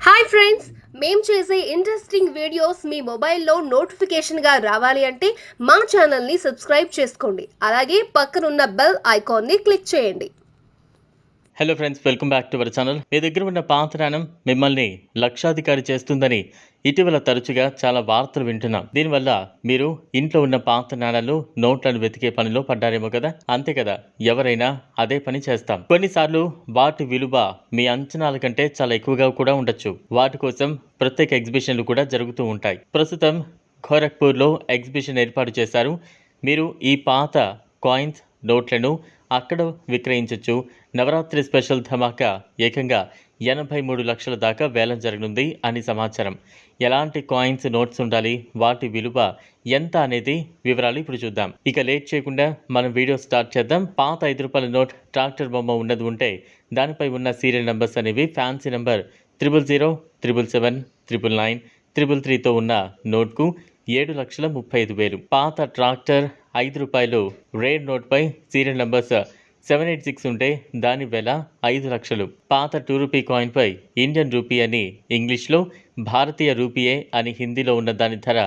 Hi friends, మేము చేసే interesting videos మీ మొబైల్లో నోటిఫికేషన్గా రావాలి అంటే మా ఛానల్ని సబ్స్క్రైబ్ చేసుకోండి. అలాగే పక్కనున్న బెల్ ఐకాన్ని క్లిక్ చేయండి. Hello friends, welcome back to our channel. మీ దగ్గర ఉన్న పాత నాణం మిమ్మల్ని లక్షాధికారి చేస్తుందని ఇటీవల తరచుగా చాలా వార్తలు వింటున్నాం. దీనివల్ల మీరు ఇంట్లో ఉన్న పాత నాణాలు, నోట్లను వెతికే పనిలో పడ్డారేమో కదా. అంతే కదా, ఎవరైనా అదే పని చేస్తాం. కొన్నిసార్లు వాటి విలువ మీ అంచనాల కంటే చాలా ఎక్కువగా కూడా ఉండొచ్చు. వాటి కోసం ప్రత్యేక ఎగ్జిబిషన్లు కూడా జరుగుతూ ఉంటాయి. ప్రస్తుతం గోరఖ్పూర్లో ఎగ్జిబిషన్ ఏర్పాటు చేశారు. మీరు ఈ పాత కాయిన్స్, నోట్లను అక్కడ విక్రయించవచ్చు. నవరాత్రి స్పెషల్ ధమాకా ఏకంగా 83 లక్షల దాకా వేలం జరగనుంది అని సమాచారం. ఎలాంటి కాయిన్స్, నోట్స్ ఉండాలి, వాటి విలువ ఎంత అనేది వివరాలు ఇప్పుడు చూద్దాం. ఇక లేట్ చేయకుండా మనం వీడియో స్టార్ట్ చేద్దాం. పాత 5 రూపాయల నోట్ ట్రాక్టర్ బొమ్మ ఉన్నది ఉంటే దానిపై ఉన్న సీరియల్ నెంబర్స్ అనేవి ఫ్యాన్సీ నెంబర్ 000, 777, 999, 333తో ఉన్న నోట్కు 7,35,000. పాత ట్రాక్టర్ 5 రూపాయలు రేర్ నోట్పై సీరియల్ నంబర్స్ 786 ఉంటే దాని వెల 5 లక్షలు. పాత 2 రూపీ కాయిన్పై ఇండియన్ రూపీ అని ఇంగ్లీష్లో, భారతీయ రూపీయే అని హిందీలో ఉన్న దాని ధర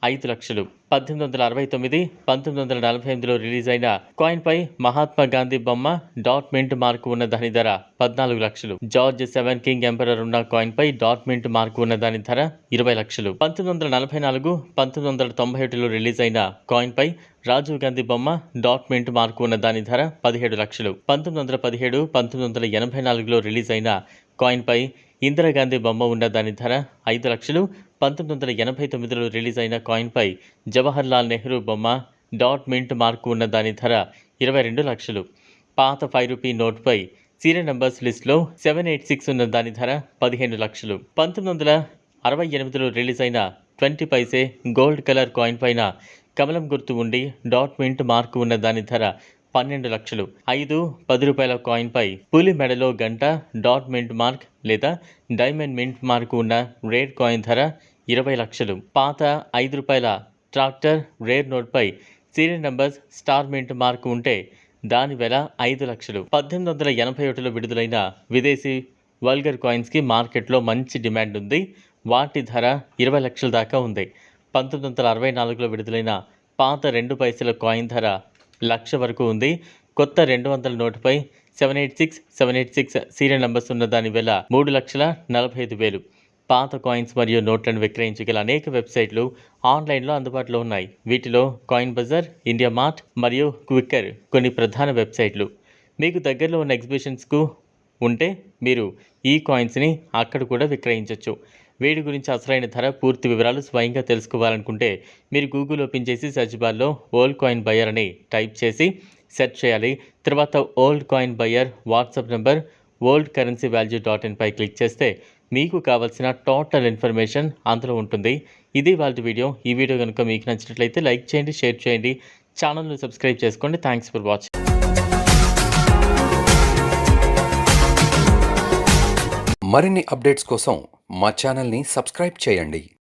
5 లక్షలు. 1869, 1948లో రిలీజ్ అయిన కాయిన్పై మహాత్మా గాంధీ బొమ్మ, డాట్ మింట్ మార్కు ఉన్న దాని ధర 14 లక్షలు. జార్జ్ 7 కింగ్ ఎంపరర్ ఉన్న కాయిన్పై డాట్ మింట్ మార్కు ఉన్న దాని ధర 20 లక్షలు. 1944, 1991లో రిలీజ్ అయిన కాయిన్పై రాజీవ్ గాంధీ బొమ్మ, డాట్ మింట్ మార్కు ఉన్న దాని ధర 17 లక్షలు. 1917, 1984లో రిలీజ్ అయిన కాయిన్పై ఇందిరాగాంధీ బొమ్మ ఉన్న దాని ధర 5 లక్షలు. 1989లో రిలీజ్ అయిన కాయిన్పై జవహర్ లాల్ నెహ్రూ బొమ్మ, డాట్ మింట్ మార్కు ఉన్న దాని ధర 22 లక్షలు. పాత 5 రూపీ నోట్పై సీరియల్ నంబర్స్ లిస్టులో 786 ఉన్న దాని ధర 15 లక్షలు. 1968లో రిలీజ్ అయిన 20 పైసే గోల్డ్ కలర్ కాయిన్ పైన కమలం గుర్తు ఉండి డాట్ మింట్ మార్కు ఉన్న దాని ధర 12 లక్షలు. 5, 10 రూపాయల కాయిన్పై పులి మెడలో గంట, డాట్ మింట్ మార్క్ లేదా డైమండ్ మింట్ మార్కు ఉన్న రేర్ కాయిన్ ధర 20 లక్షలు. పాత 5 రూపాయల ట్రాక్టర్ రేర్ నోట్పై serial numbers star mint mark ఉంటే దాని వెల 5 లక్షలు. 1881లో విడుదలైన విదేశీ వల్గర్ కాయిన్స్కి మార్కెట్లో మంచి డిమాండ్ ఉంది. వాటి ధర 20 లక్షల దాకా ఉంది. 1964లో విడుదలైన పాత 2 పైసల కాయిన్ ధర 1,00,000 వరకు ఉంది. కొత్త 200 నోటుపై 786 సీరియల్ నంబర్స్ ఉన్న దాని వెల 3,45,000. పాత కాయిన్స్ మరియు నోట్లను విక్రయించగల అనేక వెబ్సైట్లు ఆన్లైన్లో అందుబాటులో ఉన్నాయి. వీటిలో కాయిన్ బజార్, ఇండియా మార్ట్ మరియు క్విక్కర్ కొన్ని ప్రధాన వెబ్సైట్లు. మీకు దగ్గరలో ఉన్న ఎగ్జిబిషన్స్కు ఉంటే మీరు ఈ కాయిన్స్ని అక్కడ కూడా విక్రయించవచ్చు. వీటి గురించి అసలైన ధర, పూర్తి వివరాలు స్వయంగా తెలుసుకోవాలనుకుంటే మీరు గూగుల్ ఓపెన్ చేసి సెర్చ్ బార్లో ఓల్డ్ కాయిన్ బయర్ అని టైప్ చేసి సెర్చ్ చేయాలి. తర్వాత old coin buyer WhatsApp number worldcurrencyvalue.in పై క్లిక్ చేస్తే మీకు కావాల్సిన టోటల్ ఇన్ఫర్మేషన్ అందులో ఉంటుంది. ఇది వాళ్ళ వీడియో. ఈ వీడియో కనుక మీకు నచ్చినట్లయితే లైక్ చేయండి, షేర్ చేయండి, ఛానల్ని సబ్స్క్రైబ్ చేసుకోండి. Thanks for watching. మరిన్ని అప్డేట్స్ కోసం మా ఛానల్ని సబ్స్క్రైబ్ చేయండి.